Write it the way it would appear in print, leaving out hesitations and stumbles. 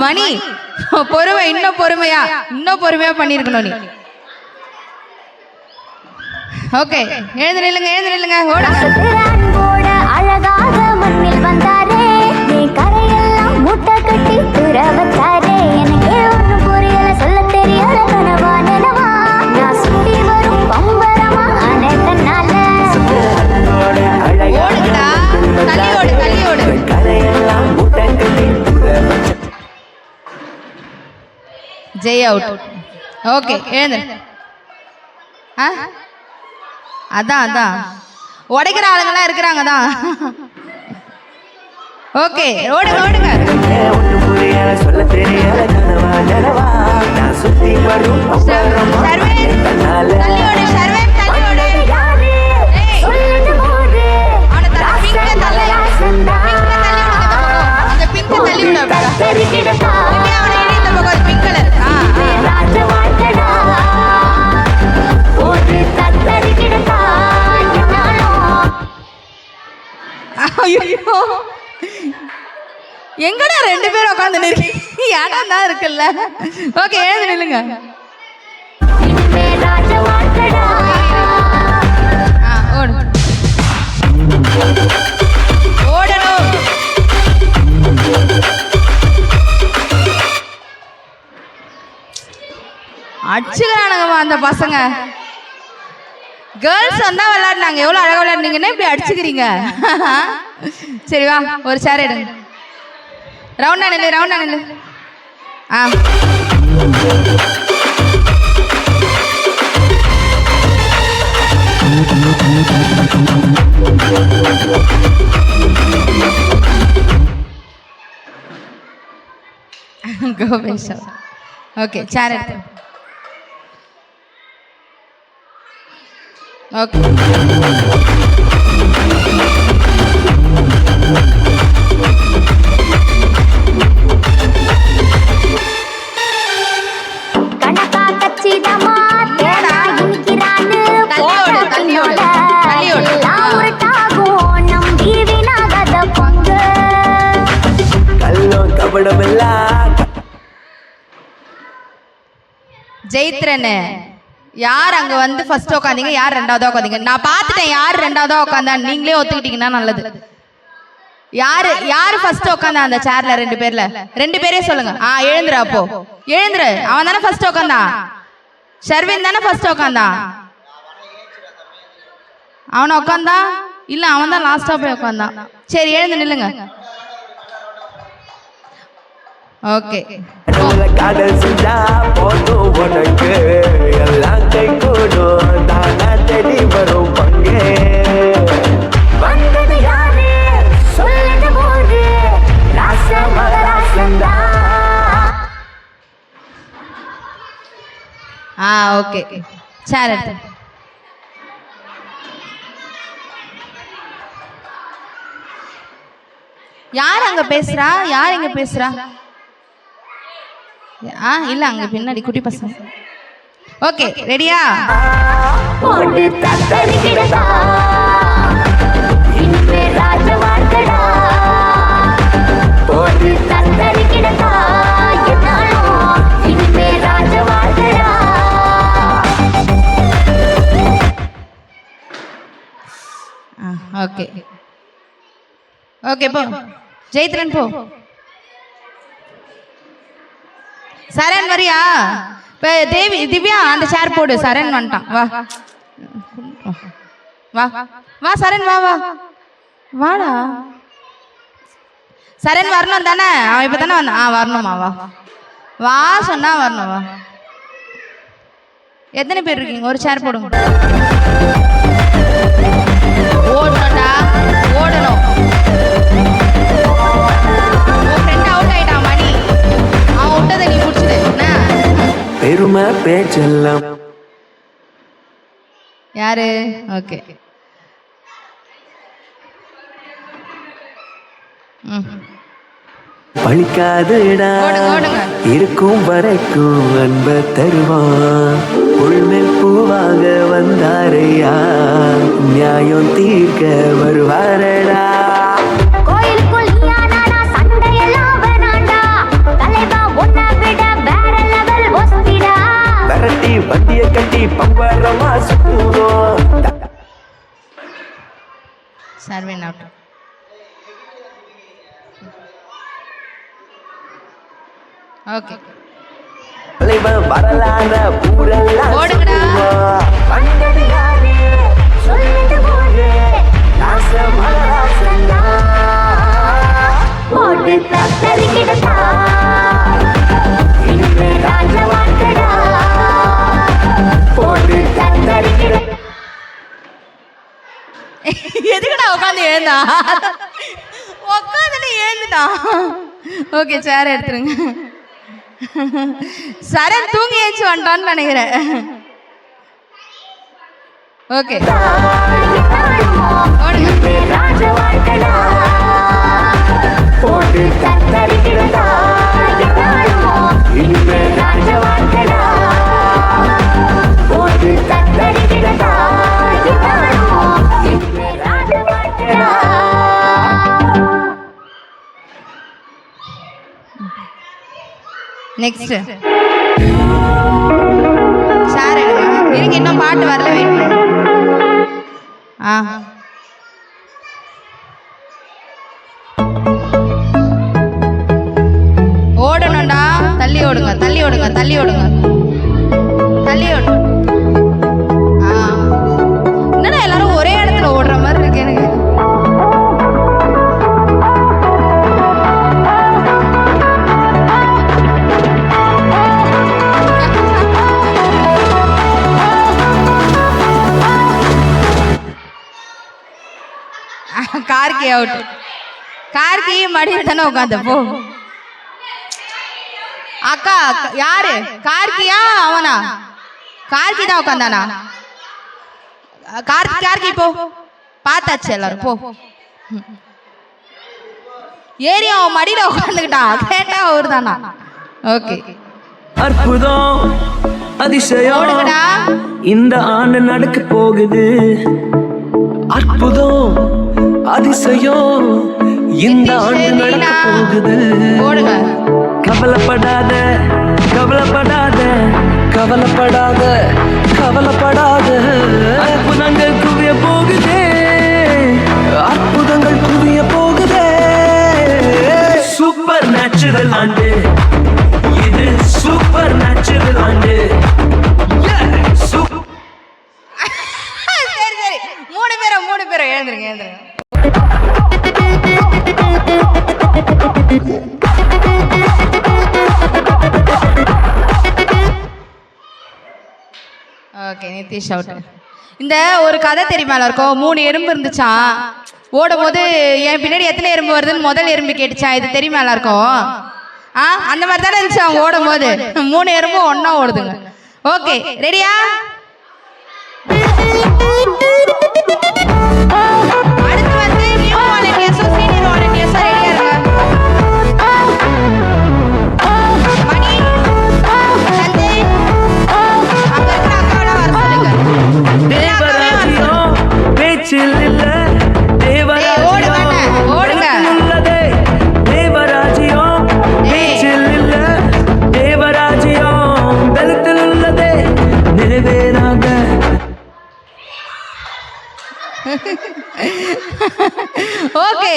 மணி பொறுமை, இன்னும் பொறுமையா பண்ணிருக்கணும் நீ. ஓகே, எழுந்து நில்லுங்க. அழகாக மண்ணில் வந்தாரே, நீ கரையெல்லாம் மூட்டை கட்டி துறவத்தாரே. எனக்கு ஒண்ணு புரியல, சொல்ல தெரியல, கனவா நினவா நான் சுத்தி வரும் பம்பரமா அனைத்தனால. ஓடுங்கடா, தள்ளி ஓடு. ஜெய் அவுட். ஓகே, எழுந்து. அதான் உடைக்கிற ஆளுங்கெல்லாம் இருக்கிறாங்க தான். ஓகே, ஓடுங்க. எங்கடா 2 பேரும் உட்காந்து இடம் தான் இருக்குல்ல. ஓகே, எழுந்து நில்லுங்க. ஓடணும். அடிச்சுக்கிறானுங்கம்மா அந்த பசங்க. கேர்ள்ஸ் வந்தா விளையாடினாங்க, எவ்வளவு அழகா விளையாடுனீங்கன்னா இப்படி அடிச்சுக்கிறீங்க. சரி வா, ஒரு சேர் எடுங்க. ரவுண்டா நில்லு. கோபேஷ். ஓகே, சேர் எடுத்து. ஓகே, கணக்கா கச்சிதமா ஜெயித்ரன் யார் அங்க வந்து ஃபர்ஸ்ட் உட்காந்தீங்க, யார் ரெண்டாவதா உட்காந்தீங்க? நான் பார்த்துட்டேன் யார் ரெண்டாவதா உட்காந்தா. நீங்களே ஒத்துக்கிட்டீங்கன்னா நல்லது. யாரு ஃபர்ஸ்ட் உட்காந்தா அந்த சேர்ல? 2 பேர்ல 2 பேரே சொல்லுங்க. எழுந்துரு. அப்போ எழுந்துரு. அவன் தானே ஃபர்ஸ்ட் உட்காந்தான். ஷர்வின் தானே ஃபர்ஸ்ட் உட்காந்தான். அவனை உட்காந்தா இல்ல, அவன் தான் லாஸ்டா போய் உட்காந்தான். சரி, எழுந்து நில்லுங்க. ஓகே, காதல் செஞ்சா போதும் உனக்கு, எல்லாம் கை கூடும் தானா தேடி வரும் பங்கே. வந்தது யாரு சொல்லுங்க போது, ராசமகராசந்தா. ஓகே, சேர் எடுத்து. யார் அங்க பேசுறா? யார் இங்க பேசுறா? இல்ல, அங்க பின்னாடி குட்டி பசங்க. ஓகே, ரெடியா? போடு தத்தரிக்கிடடா, இனிமே ராஜ வாழ்க்கடா. போடு தத்தரிக்கிடடா, என்னாலும் இனிமே ராஜ வாழ்க்கடா. ஓகே ஓகே, போ ஜெயித்ரன், போ. சரண் வரியா? இப்போ திவ்யா அந்த சேர் போடு. சரண் வந்துட்டான். வா சரண், வாடா. சரண் வரணும் தானே? அவன் இப்போ தானே வந்தான். வரணுமா? வா சொன்னா வரணும். வா. எத்தனை பேர் இருக்கீங்க? ஒரு சேர் போடுங்க. ஓடணும்டா, ஓடணும். உன் ஃப்ரெண்ட் அவுட் ஆயிட்டான் மணி. அவன் விட்டதை நீ பிடிச்சது என்ன? பெருமை பேச்செல்லாம் யாரு? ஓகே, பழிக்காதுடா, இருக்கும் வரைக்கும் அன்ப தருவான். உள்மேல் பூவாக வந்தாரையா, நியாயம் தீர்க்க வருவாரடா. கோயிலுக்குள் சண்டையெல்லாம் வேணாண்டா, தலைவா ஓகே தலைவன் வரலான ஊரெல்லாம் ஓடுங்கடா. சொல்லுவான். வந்தது யாரு சொல்லிட்டு போடு ராசமலராசனா போட்டு தத்தரிக்கிடதா இனிமே ராஜவாக்கடா போட்டு தத்தரிக்கிட எதுக்குடா உட்காந்து எழுந்தா உட்காந்துட்டு எழுந்துட்டா ஓகே சேர் எடுத்துருங்க சரண் தூங்கி ஏச்சு வந்துட்டான்னு நினைக்கிறேன் ஓகே ஓடுங்க ராஜவாக்கடா போட்டு தத்தரிக்கிடதா இனிமே ராஜவாக்கடா போட்டு தத்தரிக்கிடதா இனிமே ராஜவாக்கடா நெக்ஸ்ட் சார் இருங்க இன்னும் பாட்டு வரல வெயிட் பண்ணு ஆ ஓடணும்டா தள்ளி ஓடுங்க தள்ளி ஓடுங்க தள்ளி ஓடுங்க தள்ளி ஓடு ஆ என்னடா எல்லாரும் ஒரே இடத்துல ஓடுற மாதிரி இருக்கு எனக்கு கார்கி அவுட் கார்கி மடியில் தானே உட்காந்த போ அக்கா யாரு கார்கியா அவனா கார்கி தான் உட்காந்தானா கார்கி போ பார்த்தாச்சு எல்லாரும் போ ஏறி அவன் மடியில உட்காந்துக்கிட்டான் கேட்டா அவரு தானா ஓகே அற்புதம் அதிசயம் ஓடுங்கடா இந்த ஆண்டு நடக்க போகுது அற்புதம் அதிசயம் இந்த ஆண்டு நடக்க போகுது ஓடுங்க கவலைப்படாத கவலைப்படாத கவலைப்படாத கவலைப்படாத அற்புதங்கள் குவிய போகுதே அற்புதங்கள் குவிய போகுதே சூப்பர் நேச்சுரல் ஆண்டு இது சூப்பர் நேச்சுரல் ஆண்டு சரி சரி மூணு பேரும் எழுந்துருங்க எழுந்துருங்க ஓகே நிதிஷ் அவுட் இந்த ஒரு கதை தெரியுமா இருக்கும் 3 எறும்பு இருந்துச்சான் ஓடும் போது என் பின்னாடி எத்தனை எறும்பு வருதுன்னு முதல் எறும்பு கேட்டுச்சான் இது தெரியுமா எல்லாருக்கும் ஆ அந்த மாதிரி தானே இருந்துச்சு அவங்க ஓடும் போது 3 எறும்பு ஒண்ணா ஓடுதுங்க ஓகே ரெடியா அடுத்து வந்து நியூ வாலண்டியர்ஸோ சீனியர் வாலண்டியர்ஸோ ரெடியா இருங்க மணி சஞ்சய் அங்க இருக்கிற அக்காவோட வர சொல்லுங்க தேவராஜ்யம் பேச்சில் இல்ல தேவராஜ்யம் ஓடுங்க உள்ளதே தேவராஜ்யம் பேச்சில் இல்ல தேவராஜ்யம் பலத்தில் உள்ளதே நிறைவேறாக ஓகே